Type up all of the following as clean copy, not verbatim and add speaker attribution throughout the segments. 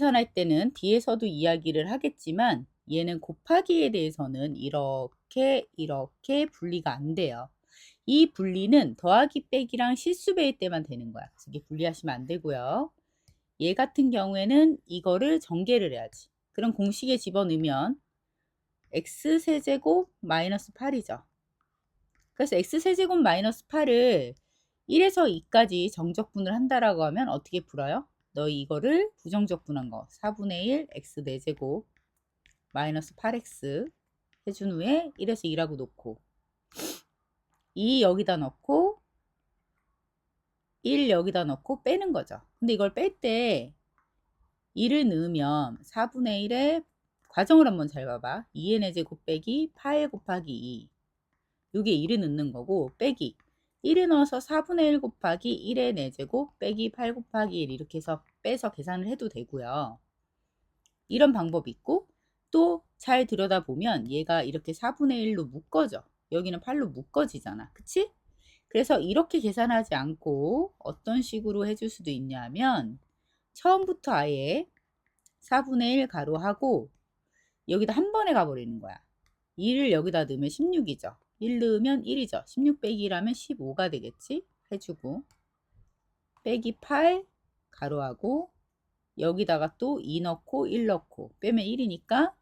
Speaker 1: 계산할 때는 뒤에서도 이야기를 하겠지만 얘는 곱하기에 대해서는 이렇게 분리가 안 돼요. 이 분리는 더하기 빼기랑 실수배일 때만 되는 거야. 그래서 이게 분리하시면 안 되고요. 얘 같은 경우에는 이거를 전개를 해야지. 그럼 공식에 집어넣으면 x세제곱 마이너스 8이죠. 그래서 x세제곱 마이너스 8을 1에서 2까지 정적분을 한다라고 하면 어떻게 풀어요? 너희 이거를 부정적분한 거 4분의 1 x 4제곱 마이너스 8x 해준 후에 1에서 2라고 놓고 2 여기다 넣고 1 여기다 넣고 빼는 거죠. 근데 이걸 뺄 때 2를 넣으면 4분의 1에 과정을 한번 잘 봐봐. 2의 4제곱 빼기 8 곱하기 2 이게 1을 넣는 거고 빼기 1을 넣어서 4분의 1 곱하기 1의 4제곱 빼기 8 곱하기 1 이렇게 해서 빼서 계산을 해도 되고요. 이런 방법이 있고 또 잘 들여다보면 얘가 이렇게 4분의 1로 묶어져. 여기는 8로 묶어지잖아. 그치? 그래서 이렇게 계산하지 않고 어떤 식으로 해줄 수도 있냐면 처음부터 아예 4분의 1 가로하고 여기다 한 번에 가버리는 거야. 2를 여기다 넣으면 16이죠. 1 넣으면 1이죠. 16 빼기 1하면 15가 되겠지? 해주고 빼기 8 가로하고 여기다가 또 2 넣고 1 넣고 빼면 1이니까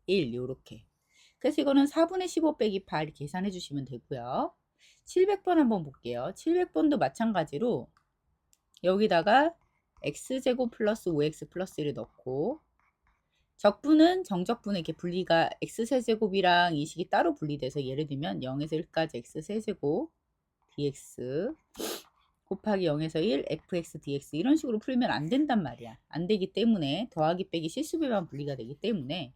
Speaker 1: 1 요렇게. 그래서 이거는 4분의 15 빼기 8 계산해 주시면 되고요. 700번 한번 볼게요. 700번도 마찬가지로 여기다가 x제곱 플러스 5x 플러스 1을 넣고 적분은 정적분에 이렇게 분리가 x세제곱이랑 이 식이 따로 분리돼서 예를 들면 0에서 1까지 x세제곱 dx 곱하기 0에서 1 fx dx 이런 식으로 풀면 안 된단 말이야. 안 되기 때문에 더하기 빼기 실수배만 분리가 되기 때문에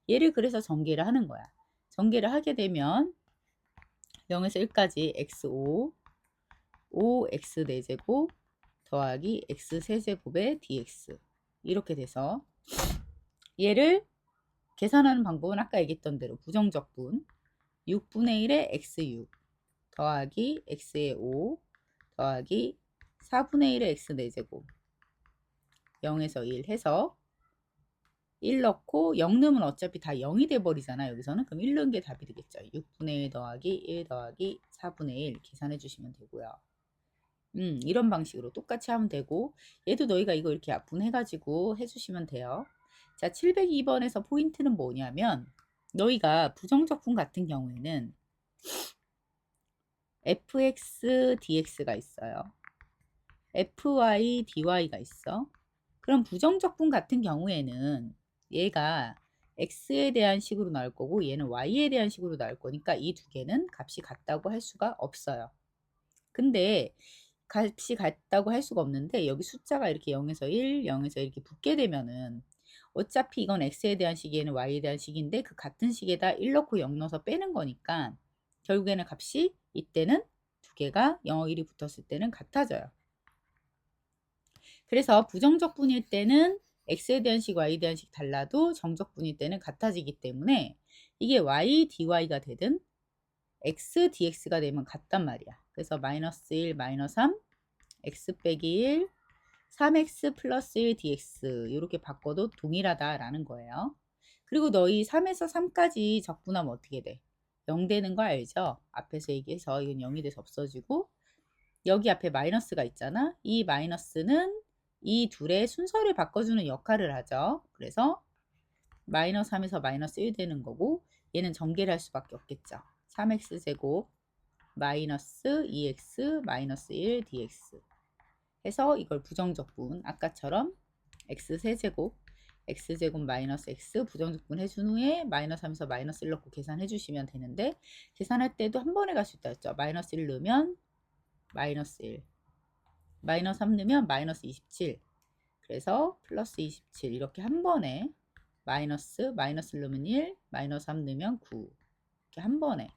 Speaker 1: 얘를 그래서 전개를 하는 거야. 전개를 하게 되면 0에서 1까지 x5 5x 4제곱 더하기 x 세제곱의 dx 이렇게 돼서 얘를 계산하는 방법은 아까 얘기했던 대로 부정적분 6분의 1의 x6 더하기 x의 5 더하기 4분의 1의 x 4제곱 0에서 1 해서 1 넣고 0 넣으면 어차피 다 0이 돼버리잖아. 여기서는 그럼 1 넣은 게 답이 되겠죠. 6분의 1 더하기 1 더하기 4분의 1 계산해 주시면 되고요. 이런 방식으로 똑같이 하면 되고 얘도 너희가 이거 이렇게 분해가지고 해주시면 돼요. 자 702번에서 포인트는 뭐냐면 너희가 부정적분 같은 경우에는 fx dx가 있어요. fy dy가 있어. 그럼 부정적분 같은 경우에는 얘가 x에 대한 식으로 나올 거고 얘는 y에 대한 식으로 나올 거니까 이 두 개는 값이 같다고 할 수가 없어요. 근데 값이 같다고 할 수가 없는데 여기 숫자가 이렇게 0에서 1, 0에서 이렇게 붙게 되면은 어차피 이건 x에 대한 식에는 y에 대한 식인데 그 같은 식에다 1 넣고 0 넣어서 빼는 거니까 결국에는 값이 이때는 두 개가 0, 1이 붙었을 때는 같아져요. 그래서 부정적분일 때는 x에 대한 식, y에 대한 식 달라도 정적분일 때는 같아지기 때문에 이게 y, dy가 되든 x, dx가 되면 같단 말이야. 그래서 마이너스 1, 마이너스 3, x 빼기 1, 3x 플러스 1 dx 이렇게 바꿔도 동일하다라는 거예요. 그리고 너희 3에서 3까지 적분하면 어떻게 돼? 0 되는 거 알죠? 앞에서 얘기해서 이건 0이 돼서 없어지고 여기 앞에 마이너스가 있잖아. 이 마이너스는 이 둘의 순서를 바꿔주는 역할을 하죠. 그래서 마이너스 3에서 마이너스 1 되는 거고 얘는 전개를 할 수밖에 없겠죠. 3x제곱 마이너스 2x 마이너스 1 dx 해서 이걸 부정적분 아까처럼 x세제곱 x제곱 마이너스 x 부정적분 해준 후에 마이너스 3에서 마이너스 1 넣고 계산해 주시면 되는데 계산할 때도 한 번에 갈 수 있다 했죠. 마이너스 1 넣으면 마이너스 1 마이너스 3 넣으면 마이너스 27 그래서 플러스 27 이렇게 한 번에 마이너스 넣으면 1 마이너스 3 넣으면 9 이렇게 한 번에